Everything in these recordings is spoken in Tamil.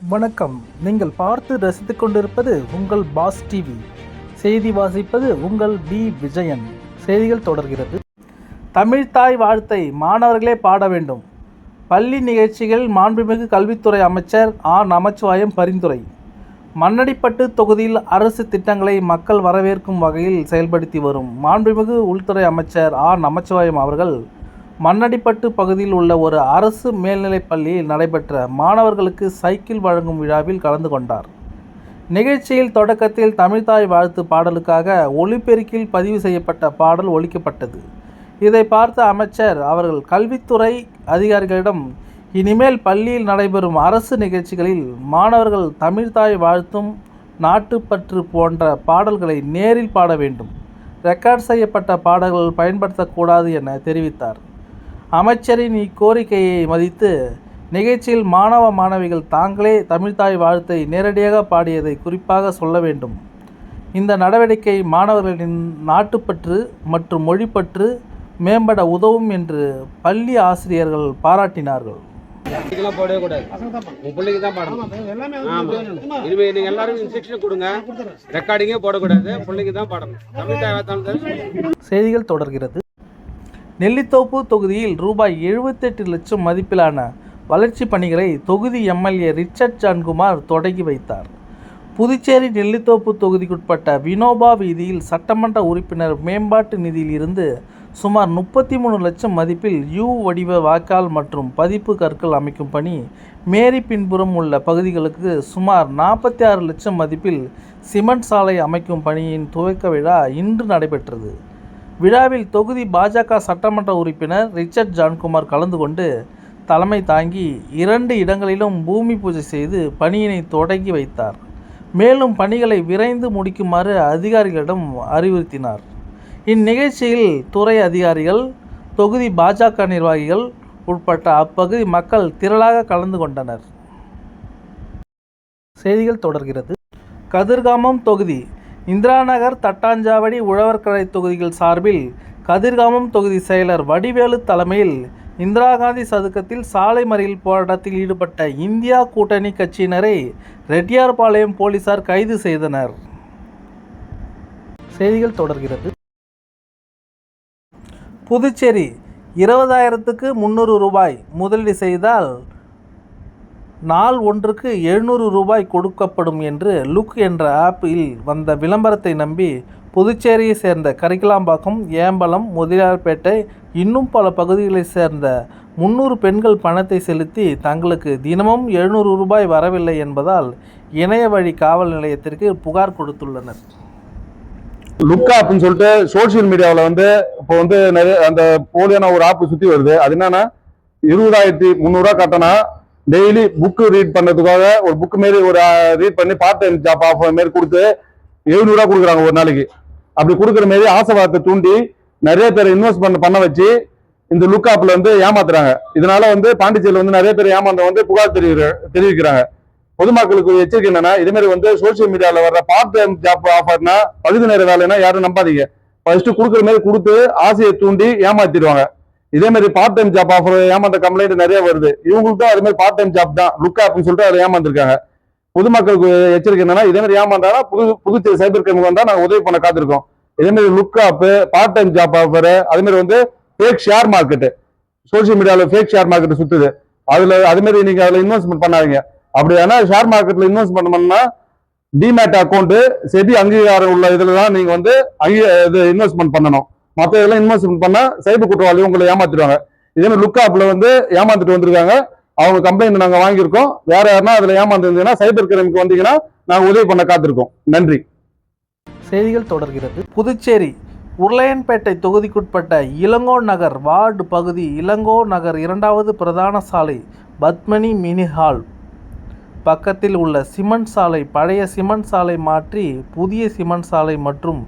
வணக்கம். நீங்கள் பார்த்து ரசித்துக் கொண்டிருப்பது உங்கள் பாஸ் டிவி. செய்தி வாசிப்பது உங்கள் பி விஜயன். செய்திகள் தொடர்கிறது. தமிழ்த்தாய் வாழ்த்தை மாணவர்களே பாட வேண்டும். பள்ளி நிகழ்ச்சிகள் மாண்புமிகு கல்வித்துறை அமைச்சர் நமச்சிவாயம் பரிந்துரை. மண்ணடிப்பட்டு தொகுதியில் அரசு திட்டங்களை மக்கள் வரவேற்கும் வகையில் செயல்படுத்தி வரும் மாண்புமிகு உள்துறை அமைச்சர் நமச்சிவாயம் அவர்கள் மண்ணடிப்பட்டு பகுதியில் உள்ள ஒரு அரசு மேல்நிலைப் பள்ளியில் நடைபெற்ற மாணவர்களுக்கு சைக்கிள் வழங்கும் விழாவில் கலந்து கொண்டார். நிகழ்ச்சியில் தொடக்கத்தில் தமிழ்த்தாய் வாழ்த்து பாடலுக்காக ஒலிபெருக்கில் பதிவு செய்யப்பட்ட பாடல் ஒலிக்கப்பட்டது. இதை பார்த்த அமைச்சர் அவர்கள் கல்வித்துறை அதிகாரிகளிடம் இனிமேல் பள்ளியில் நடைபெறும் அரசு நிகழ்ச்சிகளில் மாணவர்கள் தமிழ்த்தாய் வாழ்த்தும் நாட்டுப்பற்று போன்ற பாடல்களை நேரில் பாட வேண்டும், ரெக்கார்ட் செய்யப்பட்ட பாடல்கள் பயன்படுத்தக்கூடாது என தெரிவித்தார். அமைச்சரின் இக்கோரிக்கையை மதித்து நிகழ்ச்சியில் மாணவ மாணவிகள் தாங்களே தமிழ்த்தாய் வாழ்த்தை நேரடியாக பாடியதை குறிப்பாக சொல்ல வேண்டும். இந்த நடவடிக்கை மாணவர்களின் நாட்டுப்பற்று மற்றும் மொழிப்பற்று மேம்பட உதவும் என்று பள்ளி ஆசிரியர்கள் பாராட்டினார்கள். போடவே கூடாது, உங்க பிள்ளைக்கு தான் பாடணும். இனிமே நீங்க எல்லாரும் இன்ஸ்ட்ரக்ஷன் கொடுங்க, ரெக்கார்டிங்கே போடக்கூடாது, பிள்ளைக்கு தான் பாடணும். செய்திகள் தொடர்கிறது. நெல்லித்தோப்பு தொகுதியில் ரூபாய் 78 லட்சம் மதிப்பிலான வளர்ச்சி பணிகளை தொகுதி எம்எல்ஏ ரிச்சர்ட் ஜான்குமார் தொடங்கி வைத்தார். புதுச்சேரி நெல்லித்தோப்பு தொகுதிக்குட்பட்ட வினோபா வீதியில் சட்டமன்ற உறுப்பினர் மேம்பாட்டு நிதியில் இருந்து சுமார் 33 லட்சம் மதிப்பில் யூ வடிவ வாய்க்கால் மற்றும் பதிப்பு கற்கள் அமைக்கும் பணி, மேரி பின்புறம் உள்ள பகுதிகளுக்கு சுமார் 46 லட்சம் மதிப்பில் சிமெண்ட் சாலை அமைக்கும் பணியின் துவக்க விழா இன்று நடைபெற்றது. விழாவில் தொகுதி பாஜக சட்டமன்ற உறுப்பினர் ரிச்சர்ட் ஜான்குமார் கலந்து கொண்டு தலைமை தாங்கி 2 இடங்களிலும் பூமி பூஜை செய்து பணியினை தொடங்கி வைத்தார். மேலும் பணிகளை விரைந்து முடிக்குமாறு அதிகாரிகளிடம் அறிவுறுத்தினார். இந்நிகழ்ச்சியில் துறை அதிகாரிகள், தொகுதி பாஜக நிர்வாகிகள் உட்பட்ட அப்பகுதி மக்கள் திரளாக கலந்து கொண்டனர். செய்திகள் தொடர்கிறது. கதிர்காமம் தொகுதி இந்திரா நகர், தட்டாஞ்சாவடி, உழவர்கரை தொகுதிகள் சார்பில் கதிர்காமம் தொகுதி செயலர் வடிவேலு தலைமையில் இந்திரா காந்தி சதுக்கத்தில் சாலை மறியல் போராட்டத்தில் ஈடுபட்ட இந்தியா கூட்டணி கட்சியினரை ரெட்டியார்பாளையம் போலீசார் கைது செய்தனர். செய்திகள் தொடர்கிறது. புதுச்சேரி 20,000க்கு 300 ரூபாய் முதலீடு செய்தால் நாள் ஒன்றுக்கு 700 ரூபாய் கொடுக்கப்படும் என்று லுக் என்ற ஆப்பில் வந்த விளம்பரத்தை நம்பி புதுச்சேரியை சேர்ந்த கரிக்கலாம்பாக்கம், ஏம்பலம், முதலியார்பேட்டை இன்னும் பல பகுதிகளைச் சேர்ந்த 300 பெண்கள் பணத்தை செலுத்தி தங்களுக்கு தினமும் 700 ரூபாய் வரவில்லை என்பதால் இணைய வழி காவல் நிலையத்திற்கு புகார் கொடுத்துள்ளனர். லுக் ஆப்னு சொல்லிட்டு சோசியல் மீடியாவில் இப்போ நிறைய அந்த போலியான ஒரு ஆப் சுற்றி வருது. அது என்னன்னா 20,300 கட்டினா டெய்லி புக்கு ரீட் பண்ணதுக்காக ஒரு புக்கு மாரி ஒரு ரீட் பண்ணி பார்ட் டைம் ஜாப் ஆஃபர் மாரி கொடுத்து 700 கொடுக்குறாங்க ஒரு நாளைக்கு. அப்படி கொடுக்குற மாரி ஆசைவாதத்தை தூண்டி நிறைய பேர் இன்வெஸ்ட்மெண்ட் பண்ண வச்சு இந்த லுக் ஆப்ல ஏமாத்துறாங்க. இதனால பாண்டிச்சேரியில் நிறைய பேர் ஏமாந்த புகார் தெரிவிக்கிறாங்க. பொதுமக்களுக்கு எச்சரிக்கை என்னன்னா, இதே மாதிரி சோசியல் மீடியாவில் வர்ற பார்ட் டைம் ஜாப் ஆஃபர்னா பகுதி நேர வேலைன்னா யாரும் நம்பாதீங்க. ஃபர்ஸ்ட் கொடுக்குற மாதிரி கொடுத்து ஆசையை தூண்டி ஏமாத்திடுவாங்க. இதே மாதிரி பார்ட் டைம் ஜாப் ஆஃபர் ஏமாந்த கம்ப்ளைண்ட் நிறைய வருது. இவங்களுக்கு தான் அதே மாதிரி பார்ட் டைம் ஜாப் தான் லுக் ஆப்னு சொல்லிட்டு அதை ஏமாந்துருக்காங்க. பொதுமக்களுக்கு எச்சரிக்கை என்னன்னா, இதே மாதிரி ஏமாந்தாலும் புதுச்சேரி சைபர் கிரைம் வந்தா நாங்கள் உதவி பண்ண காத்திருக்கோம். இதே மாதிரி look app, part time job offer, அதே மாதிரி ஃபேக் ஷேர் மார்க்கெட், சோசியல் மீடியாவில் ஃபேக் ஷேர் மார்க்கெட் சுத்துது. அதே மாதிரி நீங்க அதில் இன்வெஸ்ட்மெண்ட் பண்ணாதீங்க. அப்படியான ஷேர் மார்க்கெட்ல இன்வெஸ்ட்மெண்ட் பண்ணா டிமேட் அக்கௌண்ட், செபி அங்கீகாரம் உள்ள இதுல தான் நீங்க இன்வெஸ்ட்மெண்ட் பண்ணணும். மற்ற இதெல்லாம் இன்வெஸ்ட்மெண்ட் பண்ணா சைபர் குற்றவாளி உங்களை ஏமாத்திடுவாங்க. இதே மாதிரி லுக் ஆப்ல ஏமாந்துட்டு வந்திருக்காங்க. அவங்க கம்ப்ளைண்ட் நாங்க வாங்கியிருக்கோம். வேற யாருன்னா அதுல ஏமாந்துருந்தீங்கன்னா சைபர் கிரைமுக்கு வந்தீங்கன்னா நாங்க உதவி பண்ண காத்திருக்கோம். நன்றி. செய்திகள் தொடர்கிறது. புதுச்சேரி உருளையன்பேட்டை தொகுதிக்குட்பட்ட இளங்கோ நகர் வார்டு பகுதி இளங்கோ நகர் 2வது பிரதான சாலை பத்மினி மினி ஹால் பக்கத்தில் உள்ள சிமெண்ட் சாலை பழைய சிமெண்ட் சாலை மாற்றி புதிய சிமெண்ட் சாலை மற்றும்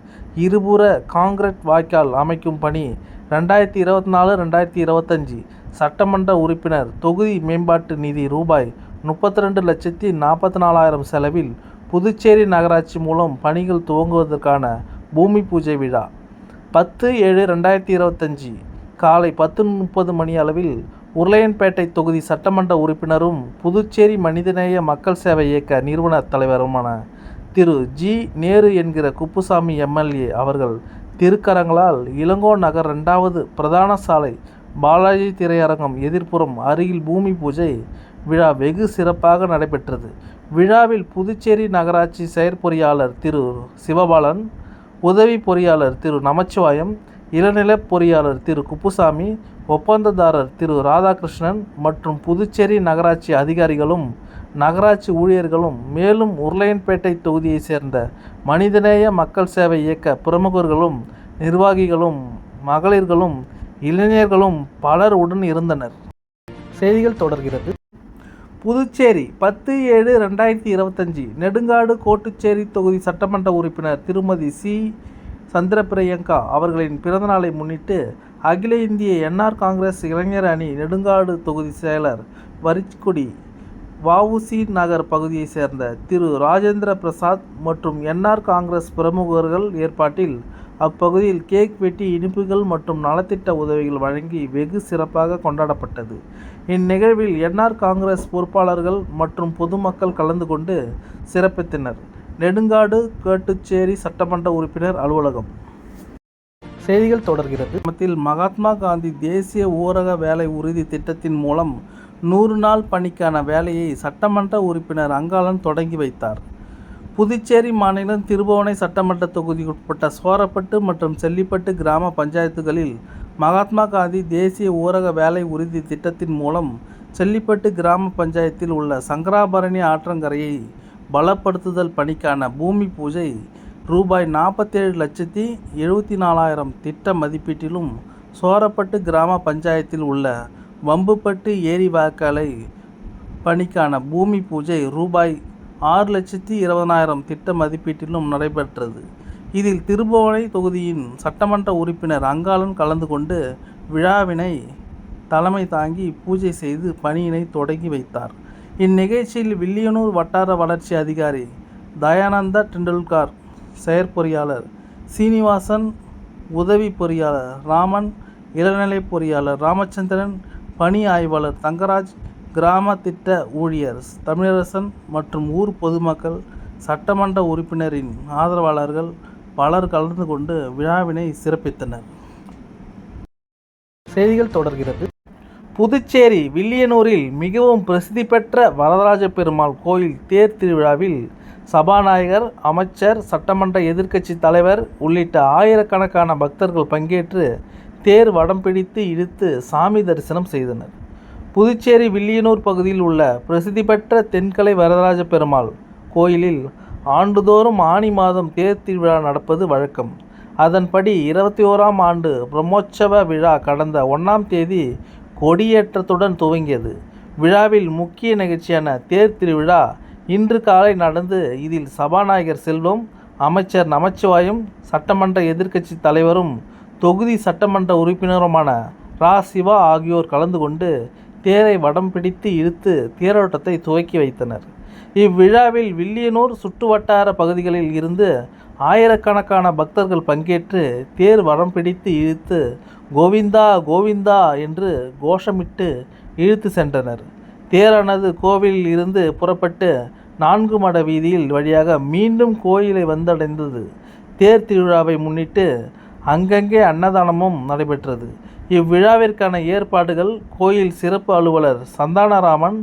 இருபுற காங்கிரீட் வாய்க்கால் அமைக்கும் பணி 2024-2025 சட்டமன்ற உறுப்பினர் தொகுதி மேம்பாட்டு நிதி ரூபாய் 32,44,000 செலவில் புதுச்சேரி நகராட்சி மூலம் பணிகள் துவங்குவதற்கான பூமி பூஜை விழா 10/7/2025 காலை 10:30 மணி அளவில் உருளையன்பேட்டை தொகுதி சட்டமன்ற உறுப்பினரும் புதுச்சேரி மனிதநேய மக்கள் சேவை இயக்க நிறுவன தலைவருமான திரு ஜி. நேரு என்கிற குப்புசாமி எம்எல்ஏ அவர்கள் திருக்கரங்களால் இளங்கோ நகர் 2வது பிரதான சாலை பாலாஜி திரையரங்கம் எதிர்ப்புறம் அருகில் பூமி பூஜை விழா வெகு சிறப்பாக நடைபெற்றது. விழாவில் புதுச்சேரி நகராட்சி செயற்பொறியாளர் திரு சிவபாலன், உதவி பொறியாளர் திரு நமச்சிவாயம், இளநிலை பொறியாளர் திரு குப்புசாமி, ஒப்பந்ததாரர் திரு ராதாகிருஷ்ணன் மற்றும் புதுச்சேரி நகராட்சி அதிகாரிகளும் நகராட்சி ஊழியர்களும் மேலும் உருளையன்பேட்டை தொகுதியை சேர்ந்த மனிதநேய மக்கள் சேவை இயக்க பிரமுகர்களும் நிர்வாகிகளும் மகளிர்களும் இளைஞர்களும் பலர் உடன் இருந்தனர். செய்திகள் தொடர்கிறது. புதுச்சேரி 10/7/2025 நெடுங்காடு கோட்டுச்சேரி தொகுதி சட்டமன்ற உறுப்பினர் திருமதி சி. சந்திரபிரியங்கா அவர்களின் பிறந்தநாளை முன்னிட்டு அகில இந்திய என்ஆர் காங்கிரஸ் இளைஞர் அணி நெடுங்காடு தொகுதி செயலர் வரிக்குடி வ.உ.சி. நகர் பகுதியை சேர்ந்த திரு ராஜேந்திர பிரசாத் மற்றும் என்ஆர் காங்கிரஸ் பிரமுகர்கள் ஏற்பாட்டில் அப்பகுதியில் கேக் வெட்டி இனிப்புகள் மற்றும் நலத்திட்ட உதவிகள் வழங்கி வெகு சிறப்பாக கொண்டாடப்பட்டது. இந்நிகழ்வில் என்ஆர் காங்கிரஸ் பொறுப்பாளர்கள் மற்றும் பொதுமக்கள் கலந்து கொண்டு சிறப்பித்தனர். நெடுங்காடு கோட்டுச்சேரி சட்டமன்ற உறுப்பினர் அலுவலகம். செய்திகள் தொடர்கிறது. மகாத்மா காந்தி தேசிய ஊரக வேலை உறுதி திட்டத்தின் மூலம் 100 நாள் பணிக்கான வேலையை சட்டமன்ற உறுப்பினர் அங்காளன் தொடங்கி வைத்தார். புதுச்சேரி மாநிலம் திருபுவனை சட்டமன்ற தொகுதிக்குட்பட்ட சோரப்பட்டு மற்றும் செல்லிப்பட்டு கிராம பஞ்சாயத்துகளில் மகாத்மா காந்தி தேசிய ஊரக வேலை உறுதி திட்டத்தின் மூலம் செல்லிப்பட்டு கிராம பஞ்சாயத்தில் உள்ள சங்கராபரணி ஆற்றங்கரையை பலப்படுத்துதல் பணிக்கான பூமி பூஜை ரூபாய் 47,74,000 திட்ட மதிப்பீட்டிலும், சோரப்பட்டு கிராம பஞ்சாயத்தில் உள்ள வம்புப்பட்டு ஏரி வாய்க்காலை பணிக்கான பூமி பூஜை ரூபாய் 6,20,000 திட்ட மதிப்பீட்டிலும் நடைபெற்றது. இதில் திருபுவனை தொகுதியின் சட்டமன்ற உறுப்பினர் அங்காளன் கலந்து கொண்டு விழாவினை தலைமை தாங்கி பூஜை செய்து பணியினை தொடங்கி வைத்தார். இந்நிகழ்ச்சியில் வில்லியனூர் வட்டார வளர்ச்சி அதிகாரி தயானந்தா டெண்டுல்கர், செயற்பொறியாளர் சீனிவாசன், உதவி பொறியாளர் ராமன், இளநிலை பொறியாளர் ராமச்சந்திரன், பணி ஆய்வாளர் தங்கராஜ், கிராம திட்ட ஊழியர் தமிழரசன் மற்றும் ஊர் பொதுமக்கள், சட்டமன்ற உறுப்பினரின் ஆதரவாளர்கள் பலர் கலந்து கொண்டு விழாவினை சிறப்பித்தனர். செய்திகள் தொடர்கிறது. புதுச்சேரி வில்லியனூரில் மிகவும் பிரசித்தி பெற்ற வரதராஜ பெருமாள் கோயில் தேர் திருவிழாவில் சபாநாயகர், அமைச்சர், சட்டமன்ற எதிர்க்கட்சி தலைவர் உள்ளிட்ட ஆயிரக்கணக்கான பக்தர்கள் பங்கேற்று தேர் வடம் பிடித்து இழுத்து சாமி தரிசனம் செய்தனர். புதுச்சேரி வில்லியனூர் பகுதியில் உள்ள பிரசித்தி பெற்ற தென்கலை வரதராஜ பெருமாள் கோயிலில் ஆண்டுதோறும் ஆனி மாதம் தேர் திருவிழா நடப்பது வழக்கம். அதன்படி 21ஆம் ஆண்டு பிரம்மோற்சவ விழா கடந்த 1ஆம் தேதி கொடியேற்றத்துடன் துவங்கியது. விழாவில் முக்கிய நிகழ்ச்சியான தேர் திருவிழா இன்று காலை நடந்து இதில் சபாநாயகர் செல்வம், அமைச்சர் நமச்சிவாயம், சட்டமன்ற எதிர்க்கட்சி தலைவரும் தொகுதி சட்டமன்ற உறுப்பினருமான ரா. சிவா ஆகியோர் கலந்து கொண்டு தேரை வடம் பிடித்து இழுத்து தேரோட்டத்தை துவக்கி வைத்தனர். இவ்விழாவில் வில்லியனூர் சுற்றுவட்டார பகுதிகளில் இருந்து ஆயிரக்கணக்கான பக்தர்கள் பங்கேற்று தேர் வடம் பிடித்து இழுத்து கோவிந்தா கோவிந்தா என்று கோஷமிட்டு இழுத்து சென்றனர். தேரானது கோவிலில் இருந்து புறப்பட்டு 4 மட வீதியில் வழியாக மீண்டும் கோயிலை வந்தடைந்தது. தேர் திருவிழாவை முன்னிட்டு அங்கங்கே அன்னதானமும் நடைபெற்றது. இவ்விழாவிற்கான ஏற்பாடுகள் கோயில் சிறப்பு அலுவலர் சந்தானராமன்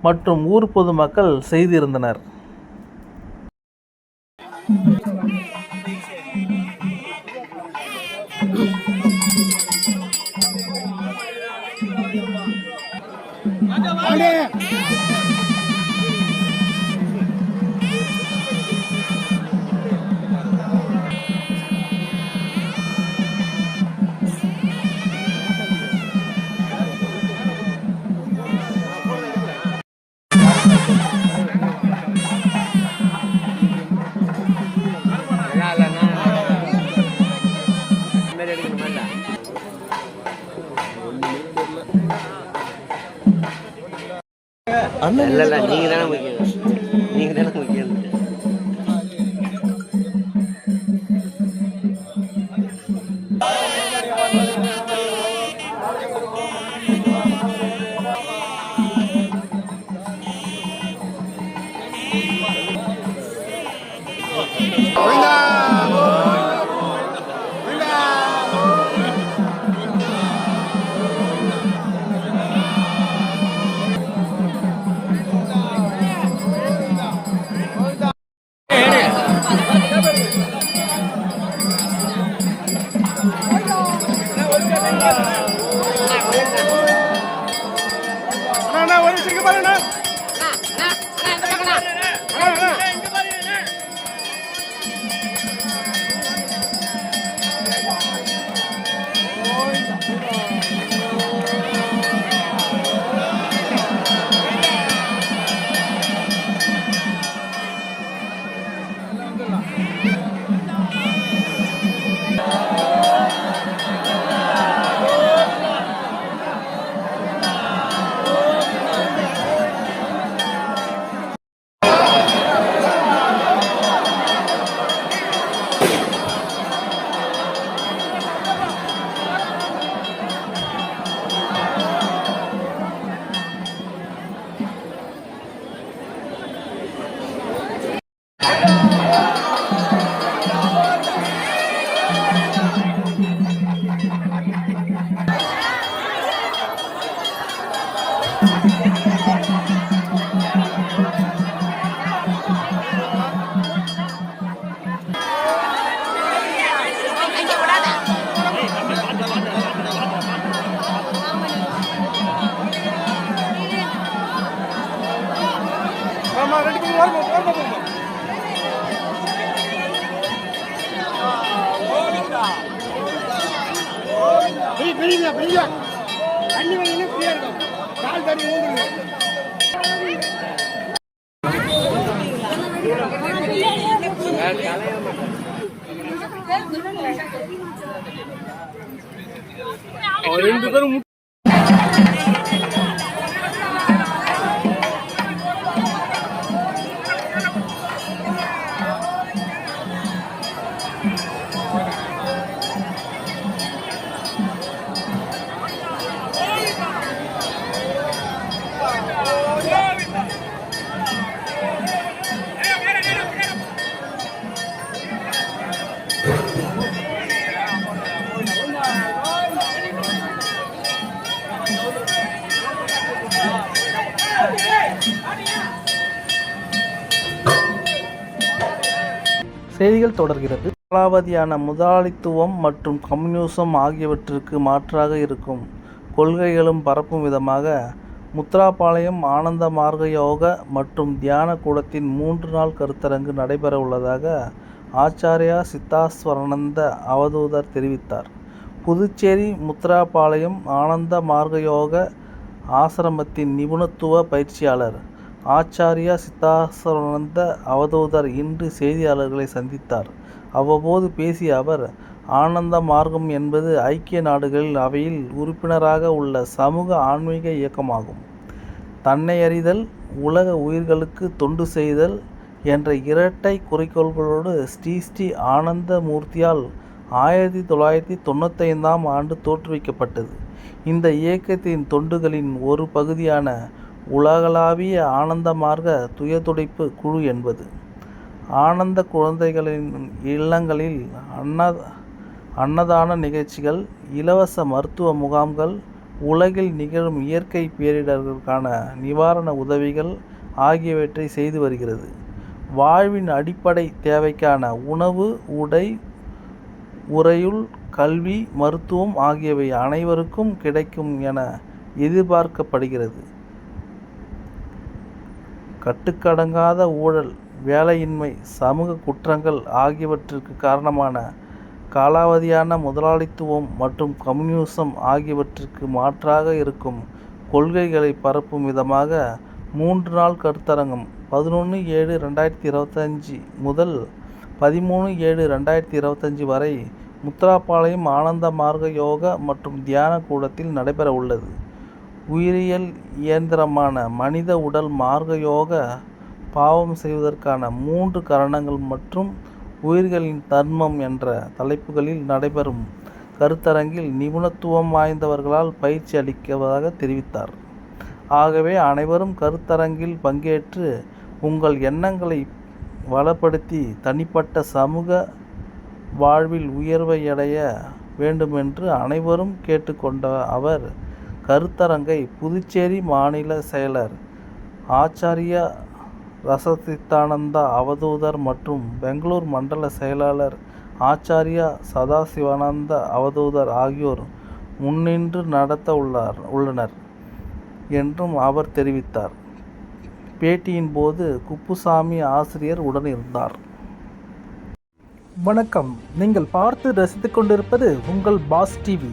மற்றும் ஊர் பொதுமக்கள் செய்திருந்தனர். இல்ல நீங்க தானே முக்கியம், நீங்க தானே முக்கியம். செய்திகள் தொடர்கிறது. காலாவதியான முதலாளித்துவம் மற்றும் கம்யூனிசம் ஆகியவற்றிற்கு மாற்றாக இருக்கும் கொள்கைகளும் பரப்பும் விதமாக முத்ராபாளையம் ஆனந்த மார்க யோக மற்றும் தியான கூடத்தின் 3 நாள் கருத்தரங்கு நடைபெற உள்ளதாக ஆச்சாரியா சித்தாஸ்வரானந்த அவதூதர் தெரிவித்தார். புதுச்சேரி முத்ராபாளையம் ஆனந்த மார்க யோக ஆசிரமத்தின் நிபுணத்துவ பயிற்சியாளர் ஆச்சாரியா சித்தாஸ்வரானந்த அவதூதர் இன்று செய்தியாளர்களை சந்தித்தார். அவ்வப்போது பேசிய அவர், ஆனந்த மார்க்கம் என்பது ஐக்கிய நாடுகளில் அவையில் உறுப்பினராக உள்ள சமூக ஆன்மீக இயக்கமாகும். தன்னை அறிதல், உலக உயிர்களுக்கு தொண்டு செய்தல் என்ற இரட்டை குறிக்கோள்களோடு ஸ்ரீ ஆனந்த மூர்த்தியால் 1995ஆம் ஆண்டு தோற்றுவிக்கப்பட்டது. இந்த இயக்கத்தின் தொண்டுகளின் ஒரு பகுதியான உலகளாவிய ஆனந்த மார்க்க துயதுடைப்பு குழு என்பது ஆனந்த குழந்தைகளின் இல்லங்களில் அன்னதான நிகழ்ச்சிகள், இலவச மருத்துவ முகாம்கள், உலகில் நிகழும் இயற்கை பேரிடர்களுக்கான நிவாரண உதவிகள் ஆகியவற்றை செய்து வருகிறது. வாழ்வின் அடிப்படை தேவைக்கான உணவு, உடை, உறையுள், கல்வி, மருத்துவம் ஆகியவை அனைவருக்கும் கிடைக்கும் என எதிர்பார்க்கப்படுகிறது. கட்டுக்கடங்காத ஊழல், வேலையின்மை, சமூக குற்றங்கள் ஆகியவற்றிற்கு காரணமான காலாவதியான முதலாளித்துவம் மற்றும் கம்யூனிசம் ஆகியவற்றிற்கு மாற்றாக இருக்கும் கொள்கைகளை பரப்பும் விதமாக 3 நாள் கருத்தரங்கம் 11/7/2025 முதல் 13/7/2025 வரை முத்ராபாளையம் ஆனந்த மார்க யோக மற்றும் தியான கூடத்தில் நடைபெற உள்ளது. உயிரியல் இயந்திரமான மனித உடல் மார்க யோக, பாவம் செய்வதற்கான 3 காரணங்கள் மற்றும் உயிர்களின் தர்மம் என்ற தலைப்புகளில் நடைபெறும் கருத்தரங்கில் நிபுணத்துவம் வாய்ந்தவர்களால் பயிற்சி அளிப்பதாக தெரிவித்தார். ஆகவே அனைவரும் கருத்தரங்கில் பங்கேற்று உங்கள் எண்ணங்களை வளப்படுத்தி தனிப்பட்ட சமூக வாழ்வில் உயர்வை அடைய வேண்டுமென்று அனைவரும் கேட்டுக்கொண்ட அவர் கருத்தரங்கை புதுச்சேரி மாநில செயலர் ஆச்சாரியா ரசசித்தானந்தா அவதூதர் மற்றும் பெங்களூர் மண்டல செயலாளர் ஆச்சாரியா சதாசிவானந்த அவதூதர் ஆகியோர் முன்னின்று நடத்த உள்ளனர் என்றும் அவர் தெரிவித்தார். பேட்டியின் போது குப்புசாமி ஆசிரியர் உடன் இருந்தார். வணக்கம், நீங்கள் பார்த்து ரசித்துக் கொண்டிருப்பது உங்கள் பாஸ் டிவி.